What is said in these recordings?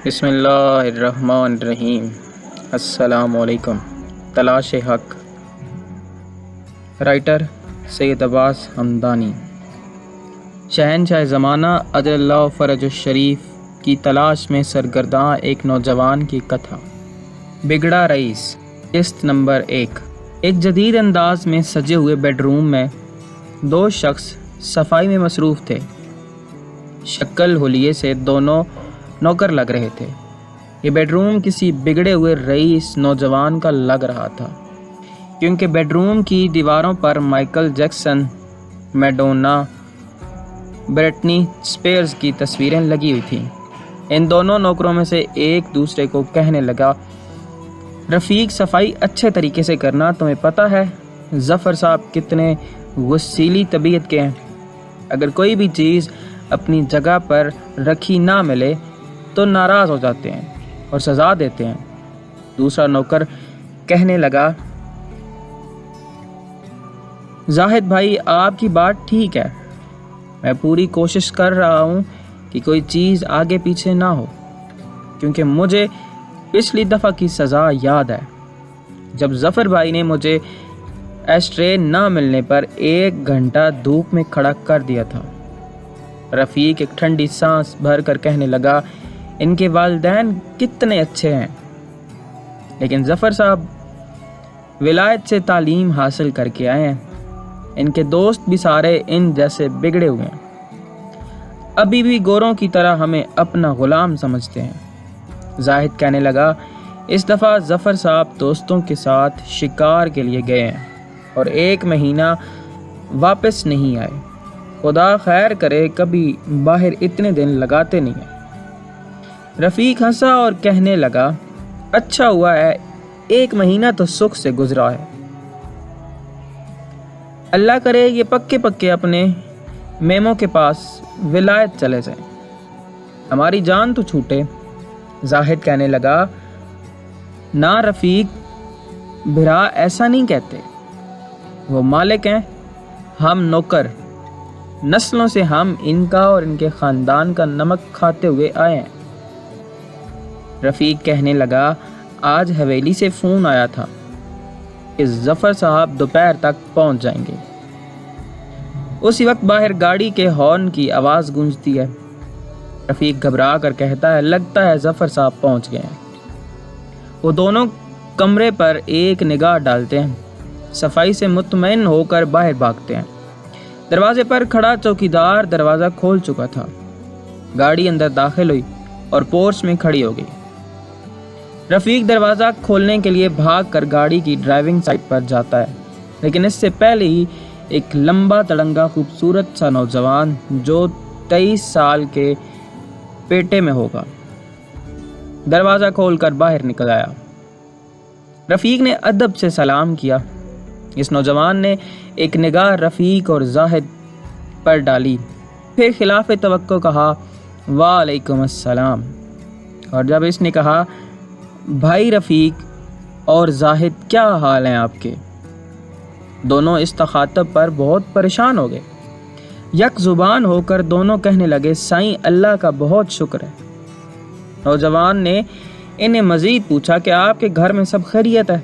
بسم اللہ الرحمن الرحیم۔ السلام علیکم۔ تلاش حق، رائٹر سید عباس حمدانی۔ شہنشاہ زمانہ اجل اللہ فرج الشریف کی تلاش میں سرگرداں ایک نوجوان کی کتھا۔ بگڑا رئیس، قسط نمبر 1۔ ایک جدید انداز میں سجے ہوئے بیڈ روم میں دو شخص صفائی میں مصروف تھے۔ شکل حلیے سے دونوں نوکر لگ رہے تھے۔ یہ بیڈ روم کسی بگڑے ہوئے رئیس نوجوان کا لگ رہا تھا، کیونکہ بیڈ روم کی دیواروں پر Michael Jackson, Madonna, Britney Spears کی تصویریں لگی ہوئی تھیں۔ ان دونوں نوکروں میں سے ایک دوسرے کو کہنے لگا، رفیق، صفائی اچھے طریقے سے کرنا، تمہیں پتہ ہے ظفر صاحب کتنے غصیلی طبیعت کے ہیں۔ اگر کوئی بھی چیز اپنی جگہ پر رکھی نہ ملے تو ناراض ہو جاتے ہیں اور سزا دیتے ہیں۔ دوسرا نوکر کہنے لگا، زاہد بھائی، آپ کی بات ٹھیک ہے، میں پوری کوشش کر رہا ہوں کہ کوئی چیز آگے پیچھے نہ ہو، کیونکہ مجھے پچھلی دفعہ کی سزا یاد ہے جب ظفر بھائی نے مجھے ایشٹرے نہ ملنے پر 1 گھنٹہ دھوپ میں کھڑا کر دیا تھا۔ رفیق ایک ٹھنڈی سانس بھر کر کہنے لگا، ان کے والدین کتنے اچھے ہیں، لیکن ظفر صاحب ولایت سے تعلیم حاصل کر کے آئے ہیں، ان کے دوست بھی سارے ان جیسے بگڑے ہوئے ہیں، ابھی بھی گوروں کی طرح ہمیں اپنا غلام سمجھتے ہیں۔ زاہد کہنے لگا، اس دفعہ ظفر صاحب دوستوں کے ساتھ شکار کے لیے گئے ہیں اور 1 مہینہ واپس نہیں آئے۔ خدا خیر کرے، کبھی باہر اتنے دن لگاتے نہیں ہیں۔ رفیق ہنسا اور کہنے لگا، اچھا ہوا ہے 1 مہینہ تو سکھ سے گزرا ہے، اللہ کرے یہ پکے اپنے میموں کے پاس ولایت چلے جائیں، ہماری جان تو چھوٹے۔ زاہد کہنے لگا، نہ رفیق بھرا، ایسا نہیں کہتے، وہ مالک ہیں، ہم نوکر، نسلوں سے ہم ان کا اور ان کے خاندان کا نمک کھاتے ہوئے آئے ہیں۔ رفیق کہنے لگا، آج حویلی سے فون آیا تھا کہ ظفر صاحب دوپہر تک پہنچ جائیں گے۔ اسی وقت باہر گاڑی کے ہارن کی آواز گونجتی ہے۔ رفیق گھبرا کر کہتا ہے، لگتا ہے ظفر صاحب پہنچ گئے ہیں۔ وہ دونوں کمرے پر ایک نگاہ ڈالتے ہیں، صفائی سے مطمئن ہو کر باہر بھاگتے ہیں۔ دروازے پر کھڑا چوکیدار دروازہ کھول چکا تھا۔ گاڑی اندر داخل ہوئی اور پورچ میں کھڑی ہو گئی۔ رفیق دروازہ کھولنے کے لیے بھاگ کر گاڑی کی ڈرائیونگ سائٹ پر جاتا ہے، لیکن اس سے پہلے ہی ایک لمبا تڑنگا خوبصورت سا نوجوان جو 23 سال کے پیٹے میں ہوگا، دروازہ کھول کر باہر نکل آیا۔ رفیق نے ادب سے سلام کیا۔ اس نوجوان نے ایک نگاہ رفیق اور زاہد پر ڈالی، پھر خلاف توقع کہا، وعلیکم السلام۔ اور جب اس نے کہا، بھائی رفیق اور زاہد، کیا حال ہیں آپ کے؟ دونوں اس تخاطب پر بہت پریشان ہو گئے۔ یک زبان ہو کر دونوں کہنے لگے، سائیں اللہ کا بہت شکر ہے۔ نوجوان نے انہیں مزید پوچھا کہ آپ کے گھر میں سب خیریت ہے؟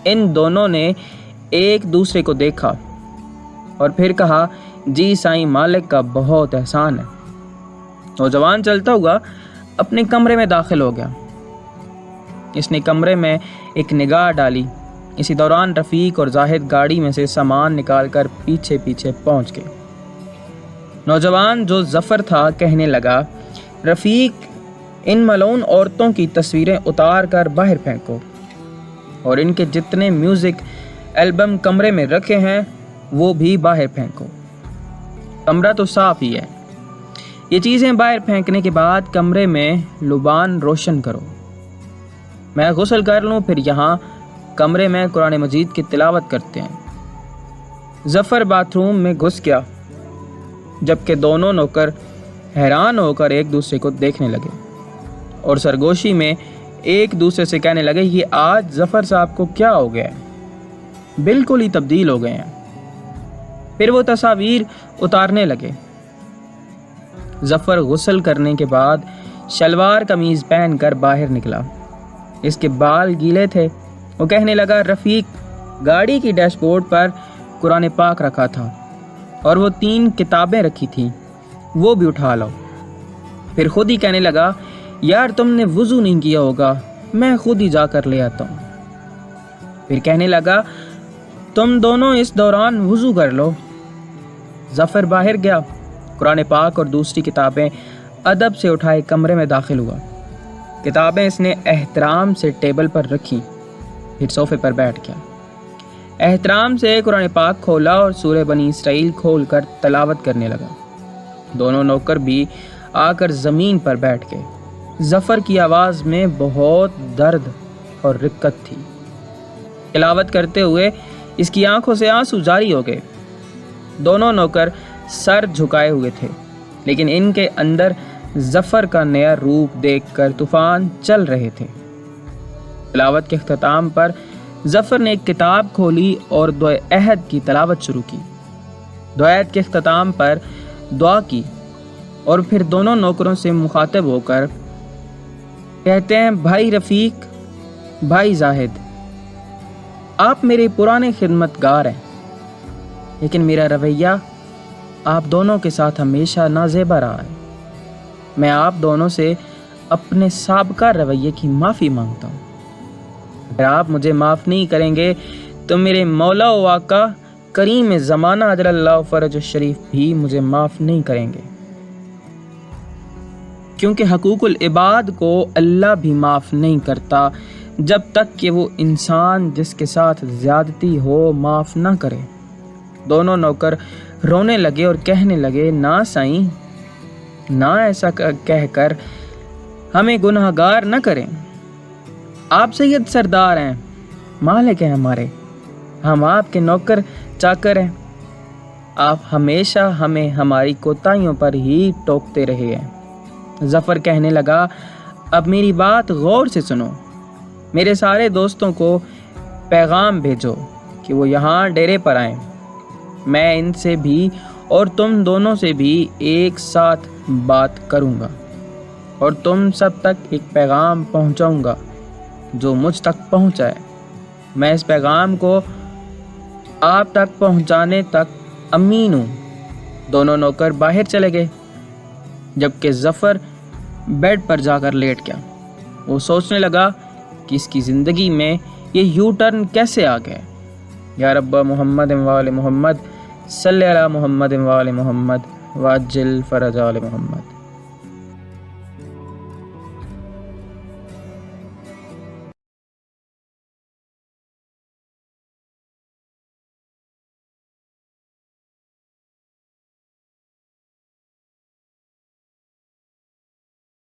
ان دونوں نے ایک دوسرے کو دیکھا اور پھر کہا، جی سائیں، مالک کا بہت احسان ہے۔ نوجوان چلتا ہوا اپنے کمرے میں داخل ہو گیا۔ اس نے کمرے میں ایک نگاہ ڈالی۔ اسی دوران رفیق اور زاہد گاڑی میں سے سامان نکال کر پیچھے پہنچ گئے۔ نوجوان جو ظفر تھا کہنے لگا، رفیق، ان ملعون عورتوں کی تصویریں اتار کر باہر پھینکو اور ان کے جتنے میوزک البم کمرے میں رکھے ہیں وہ بھی باہر پھینکو۔ کمرہ تو صاف ہی ہے۔ یہ چیزیں باہر پھینکنے کے بعد کمرے میں لبان روشن کرو، میں غسل کر لوں، پھر یہاں کمرے میں قرآن مجید کی تلاوت کرتے ہیں۔ ظفر باتھ روم میں گھس گیا، جبکہ دونوں نوکر حیران ہو کر ایک دوسرے کو دیکھنے لگے اور سرگوشی میں ایک دوسرے سے کہنے لگے، یہ آج ظفر صاحب کو کیا ہو گیا ہے، بالکل ہی تبدیل ہو گئے ہیں۔ پھر وہ تصاویر اتارنے لگے۔ ظفر غسل کرنے کے بعد شلوار قمیض پہن کر باہر نکلا۔ اس کے بال گیلے تھے۔ وہ کہنے لگا، رفیق، گاڑی کی ڈیش بورڈ پر قرآن پاک رکھا تھا اور وہ 3 کتابیں رکھی تھیں، وہ بھی اٹھا لو۔ پھر خود ہی کہنے لگا، یار تم نے وضو نہیں کیا ہوگا، میں خود ہی جا کر لے آتا ہوں۔ پھر کہنے لگا، تم دونوں اس دوران وضو کر لو۔ ظفر باہر گیا، قرآن پاک اور دوسری کتابیں ادب سے اٹھائے کمرے میں داخل ہوا۔ کتابیں اس نے احترام سے ٹیبل پر رکھی، پھر صوفے پر بیٹھ گیا۔ احترام سے قرآن پاک کھولا اور سورہ بنی اسرائیل کھول کر تلاوت کرنے لگا۔ دونوں نوکر بھی آ کر زمین پر بیٹھ گئے۔ ظفر کی آواز میں بہت درد اور رقت تھی۔ تلاوت کرتے ہوئے اس کی آنکھوں سے آنسو جاری ہو گئے۔ دونوں نوکر سر جھکائے ہوئے تھے، لیکن ان کے اندر ظفر کا نیا روپ دیکھ کر طوفان چل رہے تھے۔ تلاوت کے اختتام پر ظفر نے ایک کتاب کھولی اور دعائے عہد کی تلاوت شروع کی۔ دعائے عہد کے اختتام پر دعا کی اور پھر دونوں نوکروں سے مخاطب ہو کر کہتے ہیں، بھائی رفیق، بھائی زاہد، آپ میرے پرانے خدمت گار ہیں، لیکن میرا رویہ آپ دونوں کے ساتھ ہمیشہ نازیبا رہا ہے۔ میں آپ دونوں سے اپنے سابقہ رویے کی معافی مانگتا ہوں۔ اگر آپ مجھے معاف نہیں کریں گے تو میرے مولا و آقا کریم زمانہ عجل اللہ فرج الشریف بھی مجھے معاف نہیں کریں گے، کیونکہ حقوق العباد کو اللہ بھی معاف نہیں کرتا جب تک کہ وہ انسان جس کے ساتھ زیادتی ہو معاف نہ کرے۔ دونوں نوکر رونے لگے اور کہنے لگے، نہ سائیں، نہ ایسا کہہ کر ہمیں گناہ گار نہ کریں۔ آپ سید سردار ہیں، مالک ہیں ہمارے، ہم آپ کے نوکر چاکر ہیں۔ آپ ہمیشہ ہمیں ہماری کوتاہیوں پر ہی ٹوکتے رہے ہیں۔ ظفر کہنے لگا، اب میری بات غور سے سنو، میرے سارے دوستوں کو پیغام بھیجو کہ وہ یہاں ڈیرے پر آئیں۔ میں ان سے بھی اور تم دونوں سے بھی ایک ساتھ بات کروں گا اور تم سب تک ایک پیغام پہنچاؤں گا جو مجھ تک پہنچا ہے۔ میں اس پیغام کو آپ تک پہنچانے تک امین ہوں۔ دونوں نوکر باہر چلے گئے، جبکہ ظفر بیڈ پر جا کر لیٹ گیا۔ وہ سوچنے لگا کہ اس کی زندگی میں یہ یو ٹرن کیسے آ گیا۔ یا رب محمد وآل محمد صلی علی محمد وآل محمد وعجل فرج آل محمد۔